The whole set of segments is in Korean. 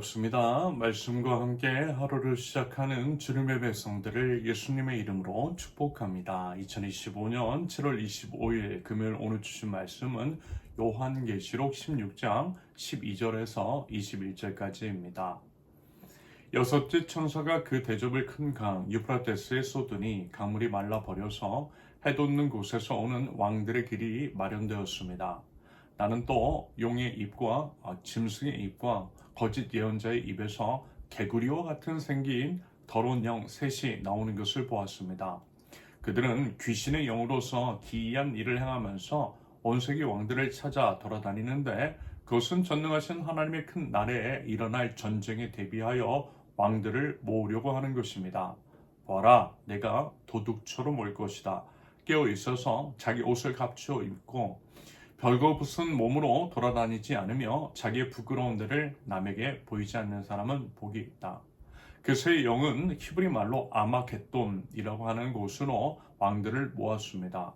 반갑습니다. 말씀과 함께 하루를 시작하는 주님의 백성들을 예수님의 이름으로 축복합니다. 2025년 7월 25일 금요일 오늘 주신 말씀은 요한계시록 16장 12절에서 21절까지입니다. 여섯째 천사가 그 대접을 큰 강 유프라테스에 쏟으니 강물이 말라버려서 해 돋는 곳에서 오는 왕들의 길이 마련되었습니다. 나는 또 용의 입과 짐승의 입과 거짓 예언자의 입에서 개구리와 같은 생긴 더러운 영 셋이 나오는 것을 보았습니다. 그들은 귀신의 영으로서 기이한 일을 행하면서 온 세계 왕들을 찾아 돌아다니는데 그것은 전능하신 하나님의 큰 날에 일어날 전쟁에 대비하여 왕들을 모으려고 하는 것입니다. 보아라, 내가 도둑처럼 올 것이다. 깨어 있어서 자기 옷을 갖추어 입고 벌거벗은 몸으로 돌아다니지 않으며 자기의 부끄러운 데를 남에게 보이지 않는 사람은 복이 있다. 그 새 영은 히브리 말로 아마겟돈이라고 하는 곳으로 왕들을 모았습니다.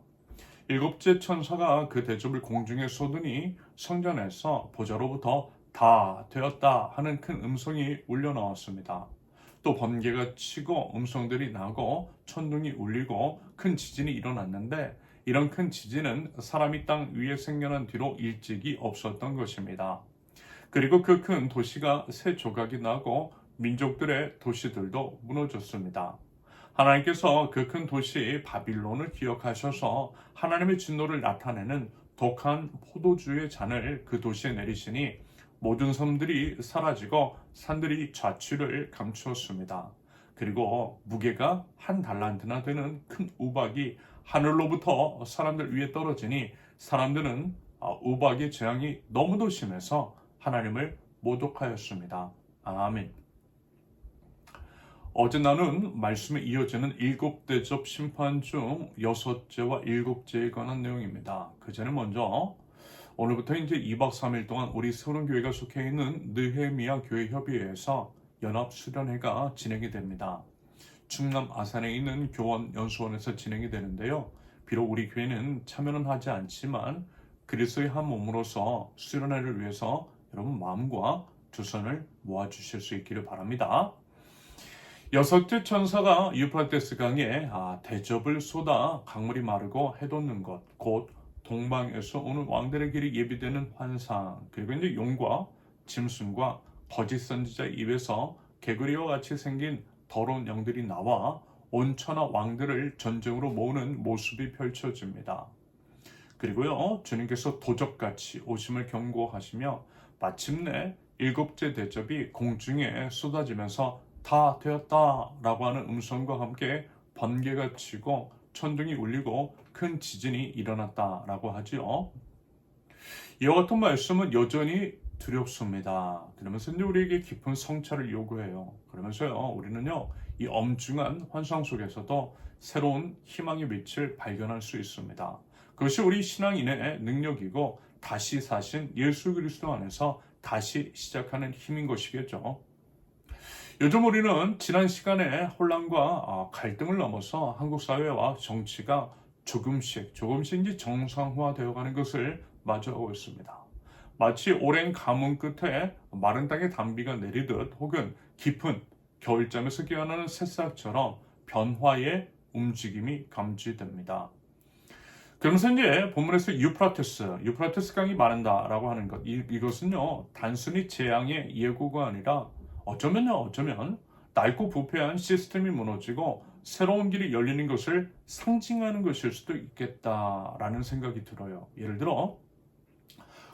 일곱째 천사가 그 대접을 공중에 쏟으니 성전에서 보좌로부터 다 되었다 하는 큰 음성이 울려 나왔습니다. 또 번개가 치고 음성들이 나고 천둥이 울리고 큰 지진이 일어났는데 이런 큰 지진은 사람이 땅 위에 생겨난 뒤로 일찍이 없었던 것입니다. 그리고 그 큰 도시가 새 조각이 나고 민족들의 도시들도 무너졌습니다. 하나님께서 그 큰 도시 바빌론을 기억하셔서 하나님의 진노를 나타내는 독한 포도주의 잔을 그 도시에 내리시니 모든 섬들이 사라지고 산들이 좌취를 감추었습니다. 그리고 무게가 한 달란트나 되는 큰 우박이 하늘로부터 사람들 위에 떨어지니 사람들은 우박의 재앙이 너무도 심해서 하나님을 모독하였습니다. 아멘. 어제 나눈 말씀에 이어지는 일곱 대접 심판 중 여섯째와 일곱째에 관한 내용입니다. 그 전에 먼저 오늘부터 이제 2박 3일 동안 우리 세우른교회가 속해 있는 느헤미야 교회 협의회에서 연합 수련회가 진행이 됩니다. 충남 아산에 있는 교원 연수원에서 진행이 되는데요. 비록 우리 교회는 참여는 하지 않지만 그리스도의 한 몸으로서 수련회를 위해서 여러분 마음과 두 손을 모아주실 수 있기를 바랍니다. 여섯째 천사가 유프라테스 강에 대접을 쏟아 강물이 마르고 해돋는 것, 곧 동방에서 오는 왕들의 길이 예비되는 환상, 그리고 이제 용과 짐승과 거짓 선지자의 입에서 개구리와 같이 생긴 더러운 영들이 나와 온 천하 왕들을 전쟁으로 모으는 모습이 펼쳐집니다. 그리고요, 주님께서 도적같이 오심을 경고하시며 마침내 일곱째 대접이 공중에 쏟아지면서 다 되었다라고 하는 음성과 함께 번개가 치고 천둥이 울리고 큰 지진이 일어났다라고 하지요. 이와 같은 말씀은 여전히 두렵습니다. 그러면서 이제 우리에게 깊은 성찰을 요구해요. 그러면서요, 우리는요, 이 엄중한 환상 속에서도 새로운 희망의 빛을 발견할 수 있습니다. 그것이 우리 신앙인의 능력이고 다시 사신 예수 그리스도 안에서 다시 시작하는 힘인 것이겠죠. 요즘 우리는 지난 시간에 혼란과 갈등을 넘어서 한국 사회와 정치가 조금씩 이제 정상화되어가는 것을 마주하고 있습니다. 마치 오랜 가뭄 끝에 마른 땅에 단비가 내리듯 혹은 깊은 겨울잠에서 깨어나는 새싹처럼 변화의 움직임이 감지됩니다. 그러면서 이제 본문에서 유프라테스 강이 마른다라고 하는 것, 이것은요 단순히 재앙의 예고가 아니라 어쩌면 낡고 부패한 시스템이 무너지고 새로운 길이 열리는 것을 상징하는 것일 수도 있겠다라는 생각이 들어요. 예를 들어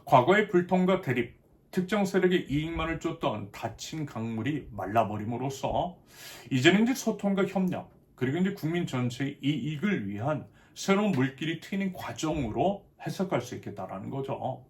과거의 불통과 대립, 특정 세력의 이익만을 쫓던 닫힌 강물이 말라버림으로써 이제는 이제 소통과 협력, 그리고 이제 국민 전체의 이익을 위한 새로운 물길이 트이는 과정으로 해석할 수 있겠다라는 거죠.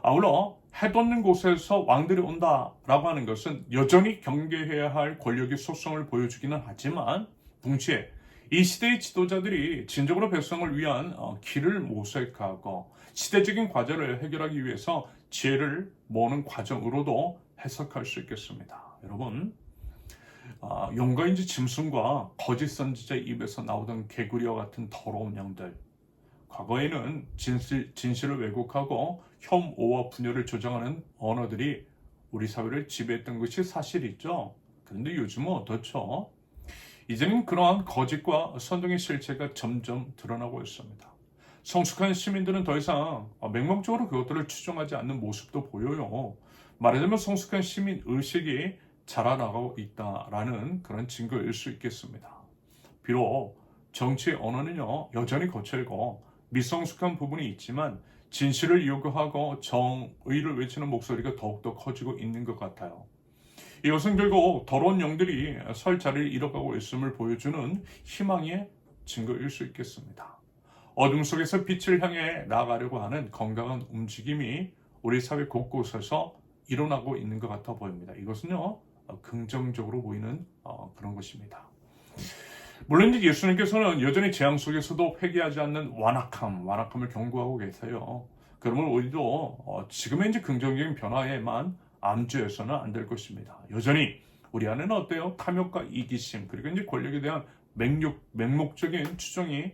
아울러 해돋는 곳에서 왕들이 온다라고 하는 것은 여전히 경계해야 할 권력의 속성을 보여주기는 하지만 동시에 이 시대의 지도자들이 진정으로 백성을 위한 길을 모색하고 시대적인 과제를 해결하기 위해서 지혜를 모으는 과정으로도 해석할 수 있겠습니다. 여러분, 용과 인지 짐승과 거짓 선지자의 입에서 나오던 개구리와 같은 더러운 영들, 과거에는 진실을 왜곡하고 혐오와 분열을 조장하는 언어들이 우리 사회를 지배했던 것이 사실이죠. 그런데 요즘은 어떻죠? 이제는 그러한 거짓과 선동의 실체가 점점 드러나고 있습니다. 성숙한 시민들은 더 이상 맹목적으로 그것들을 추종하지 않는 모습도 보여요. 말하자면 성숙한 시민 의식이 자라나가고 있다라는 그런 증거일 수 있겠습니다. 비록 정치의 언어는요, 여전히 거칠고 미성숙한 부분이 있지만 진실을 요구하고 정의를 외치는 목소리가 더욱더 커지고 있는 것 같아요. 이것은 결국 더러운 영들이 설 자리를 잃어가고 있음을 보여주는 희망의 증거일 수 있겠습니다. 어둠 속에서 빛을 향해 나아가려고 하는 건강한 움직임이 우리 사회 곳곳에서 일어나고 있는 것 같아 보입니다. 이것은요, 긍정적으로 보이는 그런 것입니다. 물론 예수님께서는 여전히 재앙 속에서도 회개하지 않는 완악함을 경고하고 계세요. 그러면 우리도 지금의 긍정적인 변화에만 안주해서는 안 될 것입니다. 여전히 우리 안에는 어때요? 탐욕과 이기심, 그리고 권력에 대한 맹목적인 추종이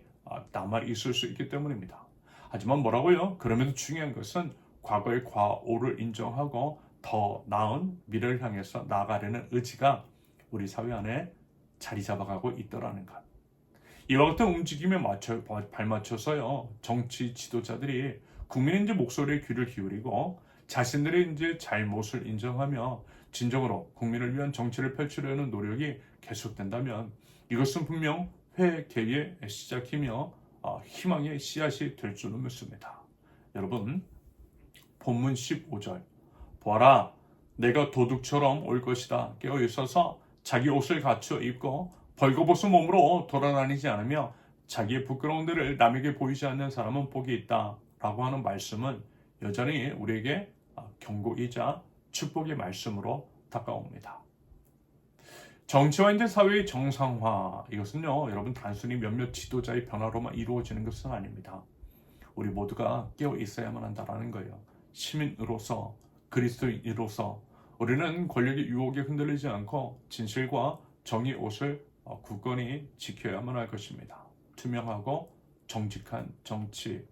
남아 있을 수 있기 때문입니다. 하지만 뭐라고요? 그럼에도 중요한 것은 과거의 과오를 인정하고 더 나은 미래를 향해서 나아가려는 의지가 우리 사회 안에 자리 잡아가고 있더라는 것. 이와 같은 움직임에 발맞춰서요, 정치 지도자들이 국민의 목소리에 귀를 기울이고 자신들의 잘못을 인정하며 진정으로 국민을 위한 정치를 펼치려는 노력이 계속된다면 이것은 분명 회개의 시작이며 희망의 씨앗이 될 줄은 믿습니다. 여러분, 본문 15절 보아라, 내가 도둑처럼 올 것이다. 깨어 있어서 자기 옷을 갖추어 입고 벌거벗은 몸으로 돌아다니지 않으며 자기의 부끄러운 데를 남에게 보이지 않는 사람은 복이 있다 라고 하는 말씀은 여전히 우리에게 경고이자 축복의 말씀으로 다가옵니다. 정치와 사회의 정상화, 이것은요, 여러분 단순히 몇몇 지도자의 변화로만 이루어지는 것은 아닙니다. 우리 모두가 깨어 있어야만 한다는 거예요. 시민으로서, 그리스도인으로서 우리는 권력의 유혹에 흔들리지 않고 진실과 정의의 옷을 굳건히 지켜야만 할 것입니다. 투명하고 정직한 정치,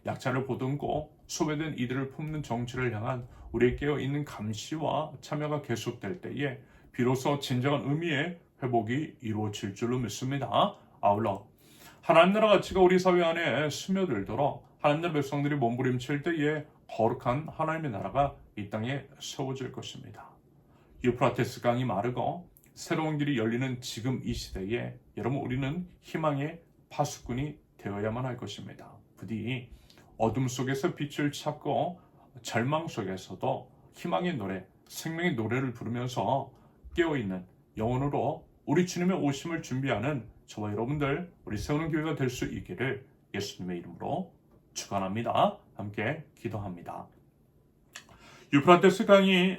약자를 보듬고 소외된 이들을 품는 정치를 향한 우리의 깨어있는 감시와 참여가 계속될 때에 비로소 진정한 의미의 회복이 이루어질 줄로 믿습니다. 아울러 하나님 나라 가치가 우리 사회 안에 스며들도록 하나님 나라 백성들이 몸부림칠 때에 거룩한 하나님의 나라가 이 땅에 세워질 것입니다. 유프라테스 강이 마르고 새로운 길이 열리는 지금 이 시대에 여러분, 우리는 희망의 파수꾼이 되어야만 할 것입니다. 부디 어둠 속에서 빛을 찾고 절망 속에서도 희망의 노래, 생명의 노래를 부르면서 깨어있는 영혼으로 우리 주님의 오심을 준비하는 저와 여러분들, 우리 세우는 교회가 될 수 있기를 예수님의 이름으로 축원합니다. 함께 기도합니다. 유프라테스 강이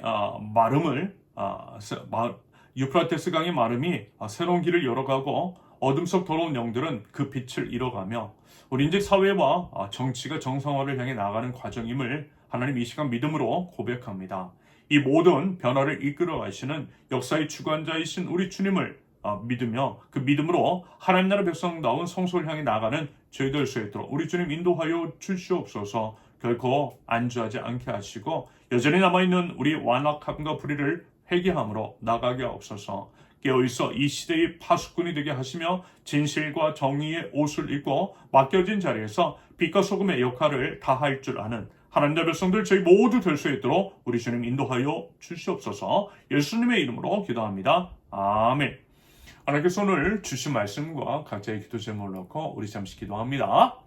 마름이 새로운 길을 열어가고 어둠 속 더러운 영들은 그 빛을 잃어가며 우리 사회와 정치가 정상화를 향해 나아가는 과정임을 하나님 이 시간 믿음으로 고백합니다. 이 모든 변화를 이끌어 가시는 역사의 주관자이신 우리 주님을 믿으며 그 믿음으로 하나님 나라 백성다운 성소를 향해 나아가는 저희들 수 있도록 우리 주님 인도하여 주시옵소서. 결코 안주하지 않게 하시고 여전히 남아있는 우리 완악함과 불의를 회개함으로 나가게 하옵소서. 깨어있어 이 시대의 파수꾼이 되게 하시며 진실과 정의의 옷을 입고 맡겨진 자리에서 빛과 소금의 역할을 다할 줄 아는 하나님의 백성들 저희 모두 될 수 있도록 우리 주님 인도하여 주시옵소서. 예수님의 이름으로 기도합니다. 아멘. 하나님께서 오늘 주신 말씀과 각자의 기도 제목을 놓고 우리 잠시 기도합니다.